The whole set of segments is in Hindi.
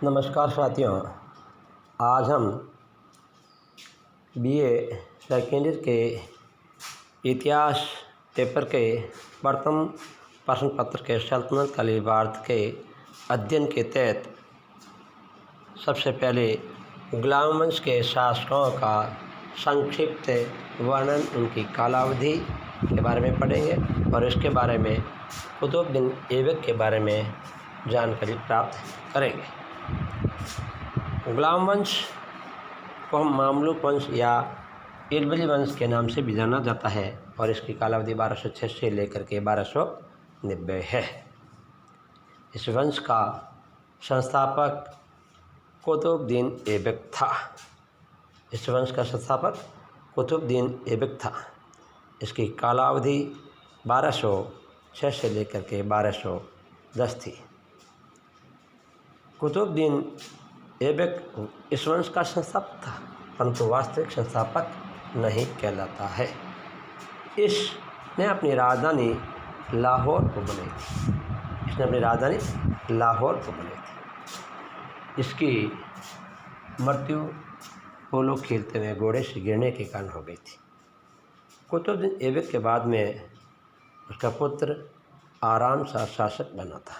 नमस्कार साथियों, आज हम बीए सेकेंड ईयर के इतिहास पेपर के प्रथम प्रश्न पत्र के सल्तनत काली भारत के अध्ययन के तहत सबसे पहले गुलाम वंश के शासकों का संक्षिप्त वर्णन, उनकी कालावधि के बारे में पढ़ेंगे और इसके बारे में कुतुबुद्दीन ऐबक के बारे में जानकारी प्राप्त करेंगे। गुलाम वंश को हम मामलुक वंश या इल्बरी वंश के नाम से भी जाना जाता है और इसकी कालावधि 1206 से लेकर के 1290 है। इस वंश का संस्थापक कुतुबुद्दीन ऐबक था। इस वंश का संस्थापक कुतुबुद्दीन ऐबक था। इसकी कालावधि 1206 से लेकर के 1210 थी। कुतुबुद्दीन ऐबक इस वंश का संस्थापक था, परंतु वास्तविक संस्थापक नहीं कहलाता है। इसने अपनी राजधानी लाहौर को बनाई थी। इसकी मृत्यु पोलो खेलते हुए घोड़े से गिरने के कारण हो गई थी। कुतुबुद्दीन ऐबक के बाद में उसका पुत्र आराम शाह शासक बना था।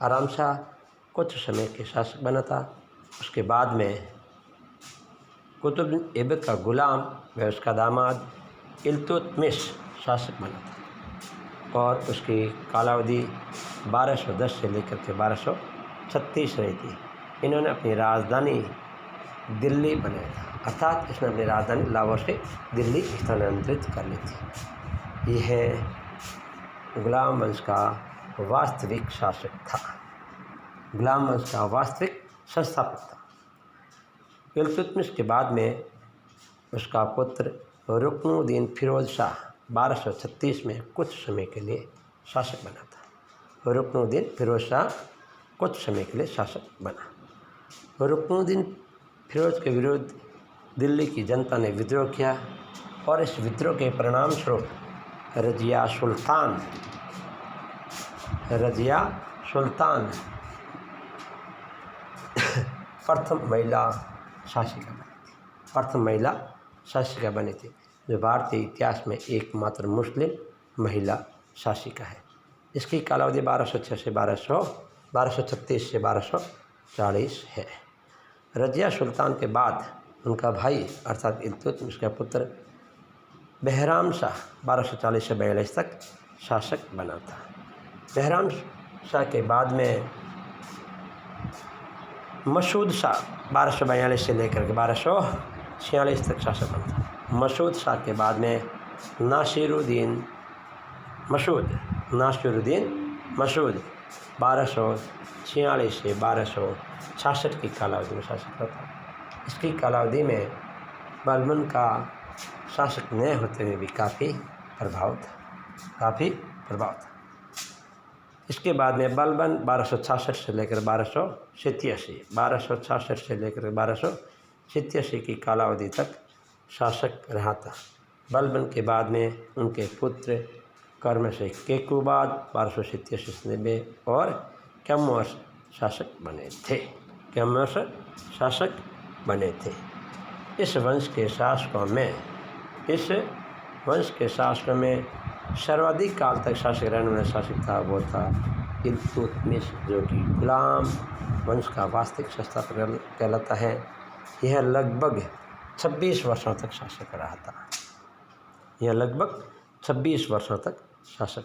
आराम शाह कुछ समय के शासक बना था। उसके बाद में कुतुबुद्दीन ऐबक का गुलाम व उसका दामाद इल्तुतमिश शासक बना था और उसकी कालावधि 1210 से लेकर के 1236 रही थी। इन्होंने अपनी राजधानी दिल्ली बनाया था, अर्थात इसने अपनी राजधानी लाहौर से दिल्ली स्थानांतरित कर ली थी। यह गुलाम वंश का वास्तविक शासक था, गुलाम वंश का वास्तविक संस्थापक था। इल्तुतमिश के बाद में उसका पुत्र रुकनुद्दीन फिरोज शाह 1236 में कुछ समय के लिए शासक बना था। रुकनुद्दीन फिरोज शाह कुछ समय के लिए शासक बना। रुकनुद्दीन फिरोज के विरुद्ध दिल्ली की जनता ने विद्रोह किया और इस विद्रोह के परिणाम स्वरूप रज़िया सुल्तान प्रथम महिला शासिका बनी थी, जो भारतीय इतिहास में एकमात्र मुस्लिम महिला शासिका है। इसकी कालावधि 1236 से 1240 है। रज़िया सुल्तान के बाद उनका भाई अर्थात इल्तुतमिश का पुत्र बहराम शाह 1240 से 42 तक शासक बना था। बहराम शाह के बाद में मसूद शाह 1242 से लेकर के 1246 तक शासक बना था। मसूद शाह के बाद में नासिरुद्दीन मसूद 1246 से 1266 की कालावधि में शासक था। इसकी कालावधि में बलबन का शासक न होते हुए भी काफ़ी प्रभाव था। इसके बाद में बलबन 1266 से लेकर 1287 की कालावधि तक शासक रहा था। बलबन के बाद में उनके पुत्र कर्मश केकुबाद 1287 और कैमूर शासक बने थे। इस वंश के शासकों में सर्वाधिक काल तक शासक रहने वाला शासक था, वो था इल्तुतमिश, जो कि गुलाम वंश का वास्तविक संस्थापक कहलाता है। यह लगभग 26 वर्षों तक शासक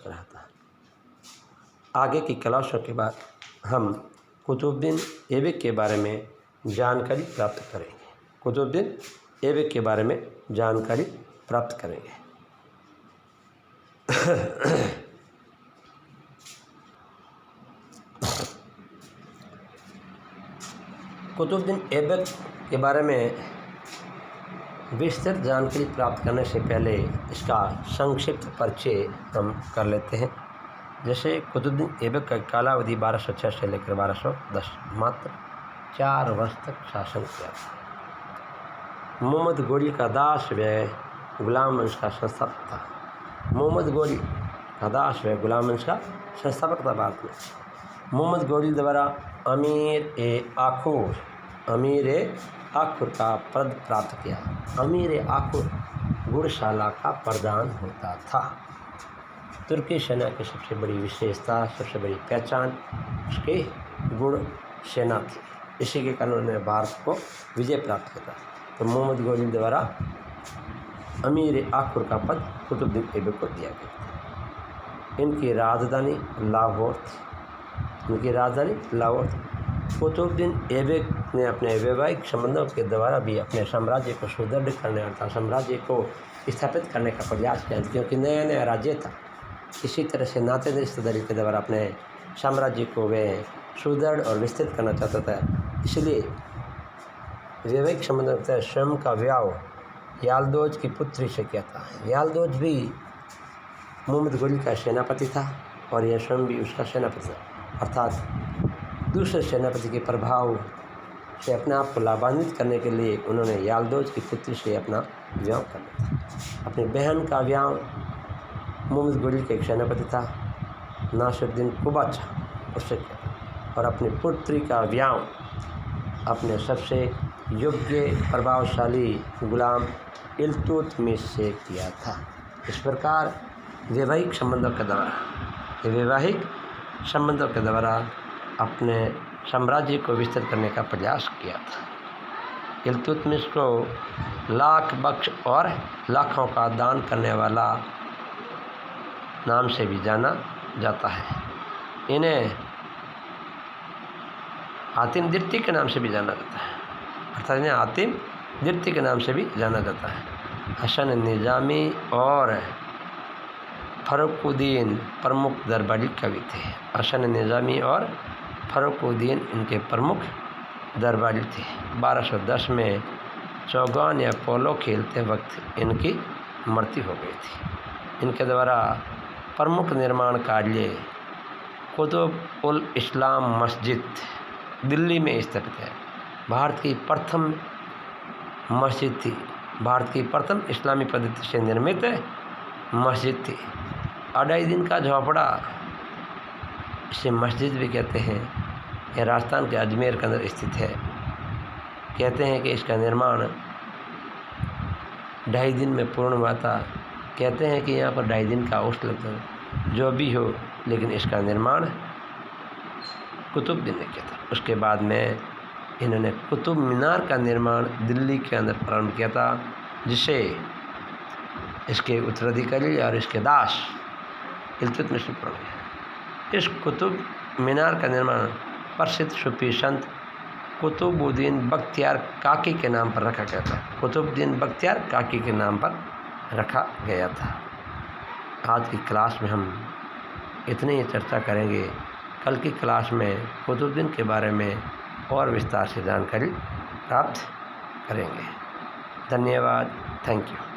रहा था। आगे की क्लासों के बाद हम कुतुबुद्दीन ऐबक के बारे में जानकारी प्राप्त करेंगे। कुतुबुद्दीन ऐबक के बारे में विस्तृत जानकारी प्राप्त करने से पहले इसका संक्षिप्त परिचय हम कर लेते हैं। जैसे कुतुबुद्दीन ऐबक का कालावधि 1206 से लेकर 1210, मात्र 4 वर्ष तक शासन किया था। मोहम्मद गोरी का दास व गुलाम वंश का संस्थापक था। मोहम्मद गोरी का दास व गुलाम वंश का संस्थापक था भारत में। मोहम्मद गोरी द्वारा अमीर ए आखुर का पद प्राप्त किया। अमीर ए आखुर घुड़शाला का प्रधान होता था। तुर्की सेना की सबसे बड़ी विशेषता, सबसे बड़ी पहचान उसकी घुड़ सेना थी। इसी के कारण उन्होंने भारत को विजय प्राप्त किया। तो मोहम्मद गोरी द्वारा अमीर आखुर का पद कुतुबुद्दीन ऐबक को दिया गया। इनकी राजधानी लाहौर थी। कुतुबुद्दीन ऐबक ने अपने वैवाहिक संबंधों के द्वारा भी अपने साम्राज्य को सुदृढ़ करने अर्थात साम्राज्य को स्थापित करने का प्रयास किया, क्योंकि नया नया राज्य था। इसी तरह से नाते रिश्तेदारी के द्वारा अपने साम्राज्य को वे सुदृढ़ और विस्तृत करना चाहता था। इसलिए वैवाहिक संबंधों के तहत स्वयं का विवाह यालदोज की पुत्री से किया था। यालदोज भी मोहम्मद गोरी का सेनापति था और यह स्वयं भी उसका सेनापति था, अर्थात दूसरे सेनापति के प्रभाव से अपने आप को लाभान्वित करने के लिए उन्होंने यालदोज की पुत्री से अपना विवाह कर लिया था। अपनी बहन का विवाह मोहम्मद गोरी का एक सेनापति था नासिरुद्दीन कुबाचा उससे किया और अपनी पुत्री का विवाह अपने सबसे योग्य प्रभावशाली गुलाम इल्तुतमिश से किया था। इस प्रकार वैवाहिक संबंधों के द्वारा अपने साम्राज्य को विस्तृत करने का प्रयास किया था। इल्तुतमिश को लाख बख्श और लाखों का दान करने वाला नाम से भी जाना जाता है। इन्हें हातिम दिर्ती के नाम से भी जाना जाता है, अर्थात इन्हें हातिम दिर्ती के नाम से भी जाना जाता है। हसन निज़ामी और फ़र्रुख़ुद्दीन प्रमुख दरबारी कवि थे। हसन निज़ामी और फ़र्रुख़ुद्दीन इनके प्रमुख दरबारी थे। 1210 में चौगान या पोलो खेलते वक्त इनकी मृत्यु हो गई थी। इनके द्वारा प्रमुख निर्माण कार्य कुतुब उल इस्लाम मस्जिद दिल्ली में स्थित है। भारत की प्रथम मस्जिद थी। भारत की प्रथम इस्लामी पद्धति से निर्मित मस्जिद थी। 2.5 दिन का झोपड़ा इसे मस्जिद भी कहते हैं। यह राजस्थान के अजमेर के अंदर स्थित है। कहते हैं कि इसका निर्माण 2.5 दिन में पूर्ण हुआ था। कहते हैं कि यहाँ पर 2.5 दिन का औसत लगता है। जो भी हो, लेकिन इसका निर्माण कुतुबुद्दीन ने किया था। उसके बाद में इन्होंने कुतुब मीनार का निर्माण दिल्ली के अंदर प्रारंभ किया था, जिसे इसके उत्तराधिकारी और इसके दास इल्तुतमिश ने प्रारंभ किया। इस कुतुब मीनार का निर्माण प्रसिद्ध सूफी संत कुतुबुद्दीन बख्तियार काकी के नाम पर रखा गया था। कुतुबुद्दीन बख्तियार काकी के नाम पर रखा गया था। आज की क्लास में हम इतनी ही चर्चा करेंगे। कल की क्लास में कुतुबुद्दीन के बारे में और विस्तार से जानकारी प्राप्त करेंगे। धन्यवाद। Thank you.